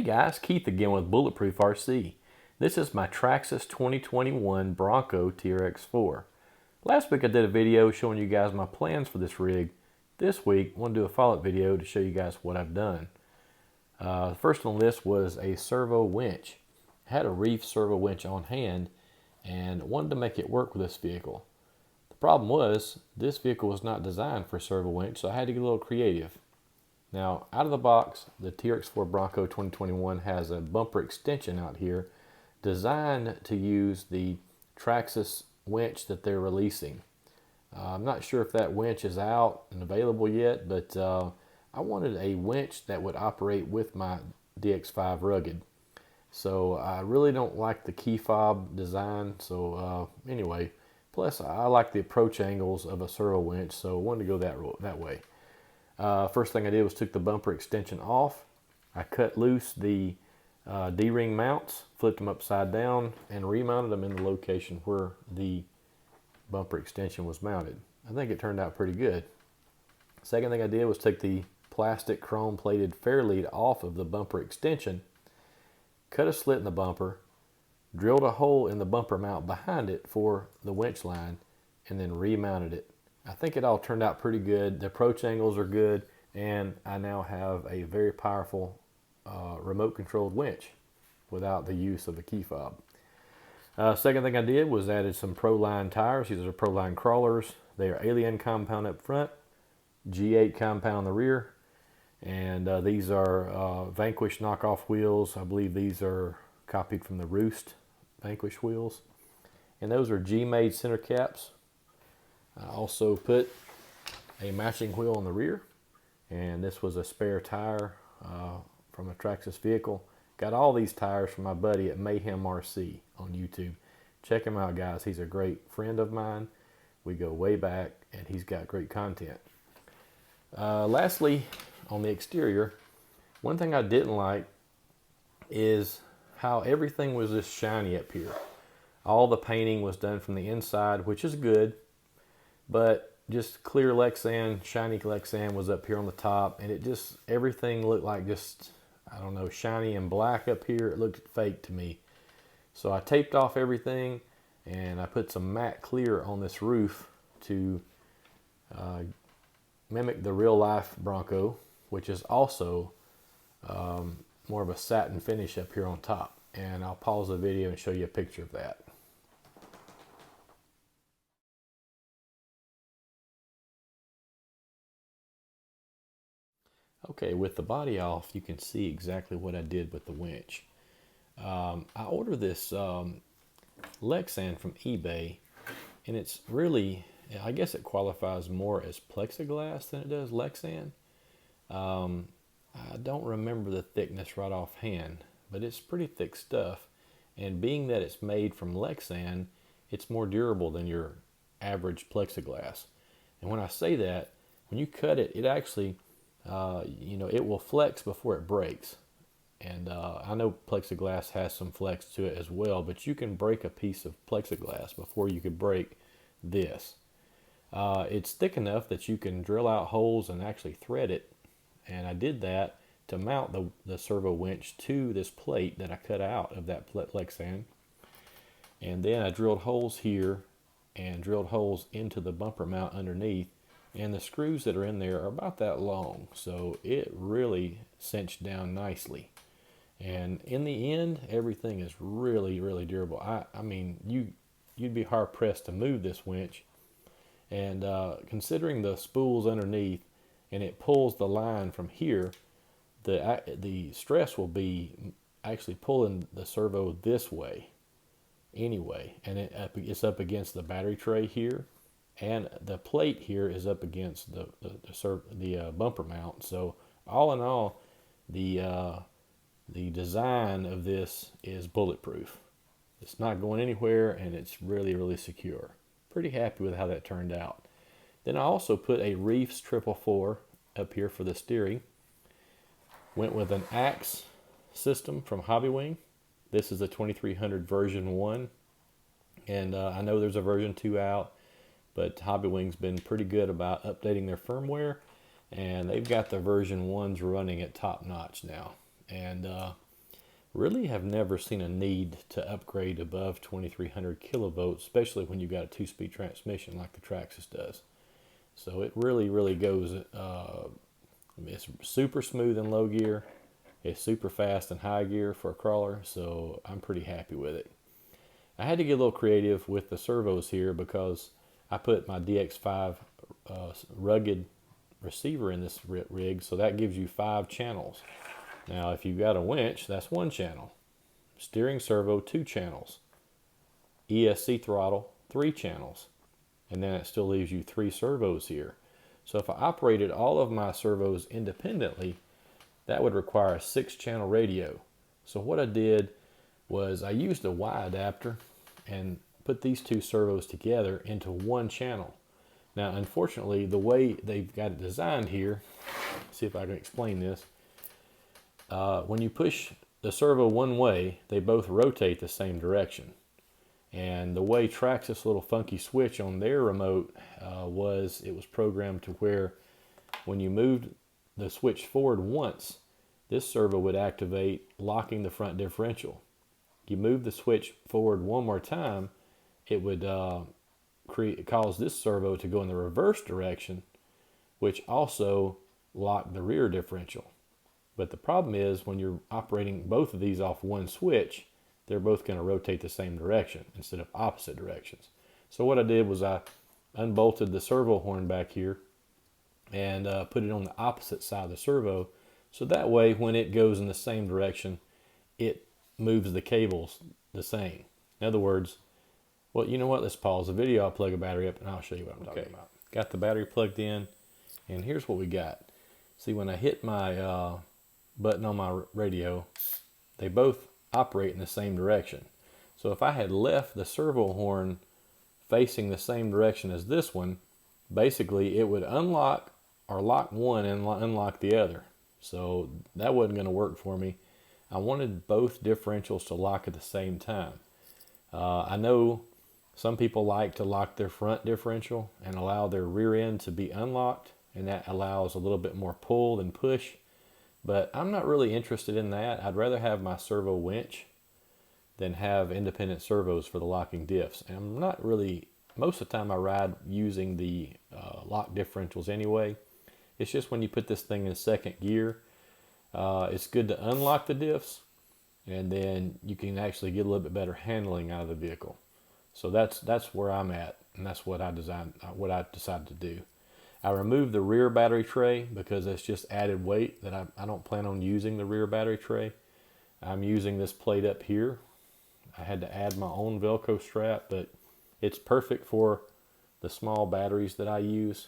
guys, Keith again with Bulletproof RC. This is my Traxxas 2021 Bronco TRX4. Last week I did a video showing you guys my plans for this rig. This week I want to do a follow-up video to show you guys what I've done. The first on the list was a Servo Winch. I had a REEFS Servo Winch on hand and wanted to make it work with this vehicle. The problem was this vehicle was not designed for Servo Winch, so I had to get a little creative. Now, out of the box, the TRX4 Bronco 2021 has a bumper extension out here designed to use the Traxxas winch that they're releasing. I'm not sure if that winch is out and available yet, but I wanted a winch that would operate with my DX5 Rugged. So I really don't like the key fob design, so anyway, plus I like the approach angles of a Servo Winch, so I wanted to go that way. First thing I did was took the bumper extension off. I cut loose the D-ring mounts, flipped them upside down, and remounted them in the location where the bumper extension was mounted. I think it turned out pretty good. Second thing I did was take the plastic chrome plated fair lead off of the bumper extension, cut a slit in the bumper, drilled a hole in the bumper mount behind it for the winch line, and then remounted it. I think it all turned out pretty good. The approach angles are good, and I now have a very powerful remote controlled winch without the use of a key fob. Second thing I did was added some Proline tires. These are Proline crawlers. They are Alien compound up front, G8 compound on the rear, and these are Vanquish knockoff wheels. I believe these are copied from the Roost Vanquish wheels, and those are G-made center caps. I also put a matching wheel on the rear, and this was a spare tire from a Traxxas vehicle. Got all these tires from my buddy at Mayhem RC on YouTube. Check him out, guys. He's a great friend of mine. We go way back, and he's got great content. Lastly, on the exterior, one thing I didn't like is how everything was just shiny up here. All the painting was done from the inside, which is good, but just clear Lexan, shiny Lexan was up here on the top, and it just, everything looked like just, I don't know, shiny and black up here. It looked fake to me. So I taped off everything, and I put some matte clear on this roof to mimic the real life Bronco, which is also more of a satin finish up here on top. And I'll pause the video and show you a picture of that. Okay, with the body off, you can see exactly what I did with the winch. I ordered this Lexan from eBay, and it's really, I guess it qualifies more as plexiglass than it does Lexan. I don't remember the thickness right offhand, but it's pretty thick stuff. And being that it's made from Lexan, it's more durable than your average plexiglass. And when I say that, when you cut it, it actually it will flex before it breaks. And I know plexiglass has some flex to it as well, but you can break a piece of plexiglass before you could break this. It's thick enough that you can drill out holes and actually thread it. And I did that to mount the Servo Winch to this plate that I cut out of that Lexan. And then I drilled holes here and drilled holes into the bumper mount underneath. And the screws that are in there are about that long, so it really cinched down nicely. And in the end, everything is really, really durable. I mean, you'd be hard pressed to move this winch. And considering the spools underneath, and it pulls the line from here, the stress will be actually pulling the servo this way anyway, and it's up against the battery tray here. And the plate here is up against the bumper mount. So all in all, the design of this is bulletproof. It's not going anywhere, and it's really, really secure. Pretty happy with how that turned out. Then I also put a REEFS 444 up here for the steering. Went with an axe system from Hobbywing. This is a 2300 version 1. And I know there's a version 2 out. But Hobbywing's been pretty good about updating their firmware, and they've got the version 1s running at top notch now. And really have never seen a need to upgrade above 2300 kilovolts, especially when you've got a 2-speed transmission like the Traxxas does. So it really goes, it's super smooth in low gear. It's super fast in high gear for a crawler, so I'm pretty happy with it. I had to get a little creative with the servos here because I put my DX5 rugged receiver in this rig, so that gives you 5 channels. Now if you've got a winch, that's 1 channel. Steering servo, 2 channels. ESC throttle, 3 channels. And then it still leaves you 3 servos here. So if I operated all of my servos independently, that would require a 6-channel radio. So what I did was I used a Y adapter and put these 2 servos together into 1 channel. Now unfortunately, the way they've got it designed here, see if I can explain this, when you push the servo one way, they both rotate the same direction. And the way Traxxas' little funky switch on their remote it was programmed to where when you moved the switch forward once, this servo would activate, locking the front differential. You move the switch forward one more time, it would cause this servo to go in the reverse direction, which also locked the rear differential. But the problem is when you're operating both of these off one switch, they're both going to rotate the same direction instead of opposite directions. So what I did was I unbolted the servo horn back here and put it on the opposite side of the servo. So that way when it goes in the same direction, it moves the cables the same. In other words, well, you know what? Let's pause the video. I'll plug a battery up and I'll show you what I'm talking about. Got the battery plugged in, and here's what we got. See, when I hit my button on my radio, they both operate in the same direction. So if I had left the servo horn facing the same direction as this one, basically it would unlock or lock one and unlock the other. So that wasn't going to work for me. I wanted both differentials to lock at the same time. I know some people like to lock their front differential and allow their rear end to be unlocked, and that allows a little bit more pull than push. But I'm not really interested in that. I'd rather have my servo winch than have independent servos for the locking diffs. And I'm not really, most of the time I ride using the lock differentials anyway. It's just when you put this thing in second gear, it's good to unlock the diffs, and then you can actually get a little bit better handling out of the vehicle. So that's where I'm at, and that's what I decided to do. I removed the rear battery tray because it's just added weight that I don't plan on using the rear battery tray. I'm using this plate up here. I had to add my own Velcro strap, but it's perfect for the small batteries that I use,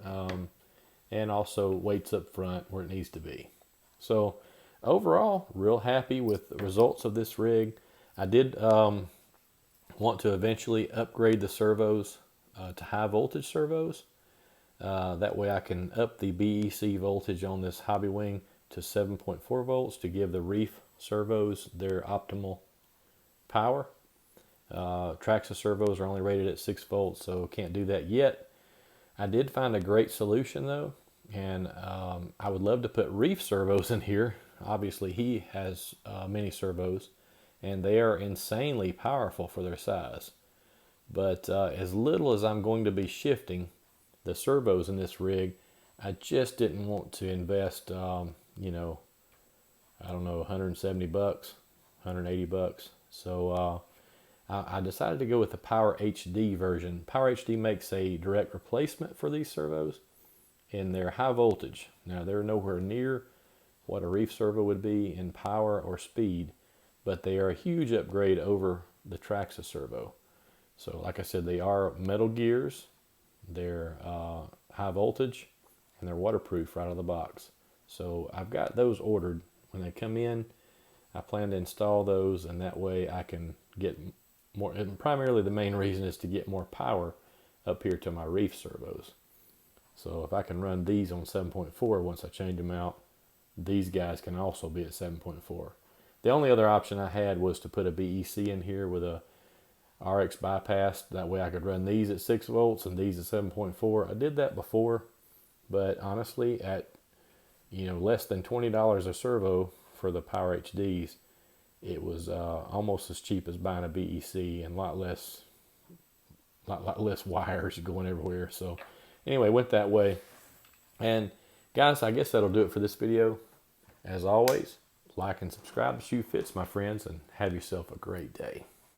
and also weights up front where it needs to be. So overall, real happy with the results of this rig. I did want to eventually upgrade the servos to high voltage servos. That way I can up the BEC voltage on this hobby wing to 7.4 volts to give the REEF servos their optimal power. Traxxas servos are only rated at 6 volts, so can't do that yet. I did find a great solution though, and I would love to put REEF servos in here. Obviously he has many servos, and they are insanely powerful for their size. But as little as I'm going to be shifting the servos in this rig, I just didn't want to invest, you know, I don't know, 170 bucks, 180 bucks. So I decided to go with the Power HD version. Power HD makes a direct replacement for these servos, and they're high voltage. Now they're nowhere near what a REEF servo would be in power or speed, but they are a huge upgrade over the Traxxas servo. So like I said, they are metal gears, they're high voltage, and they're waterproof right out of the box. So I've got those ordered. When they come in, I plan to install those, and that way I can get more, and primarily the main reason is to get more power up here to my REEF servos. So if I can run these on 7.4 once I change them out, these guys can also be at 7.4. The only other option I had was to put a BEC in here with a RX bypass. That way I could run these at 6 volts and these at 7.4. I did that before, but honestly, at less than $20 a servo for the Power HDs, it was almost as cheap as buying a BEC, and a lot less wires going everywhere. So anyway, went that way. And guys, I guess that'll do it for this video. As always, like and subscribe. The shoe fits, my friends, and have yourself a great day.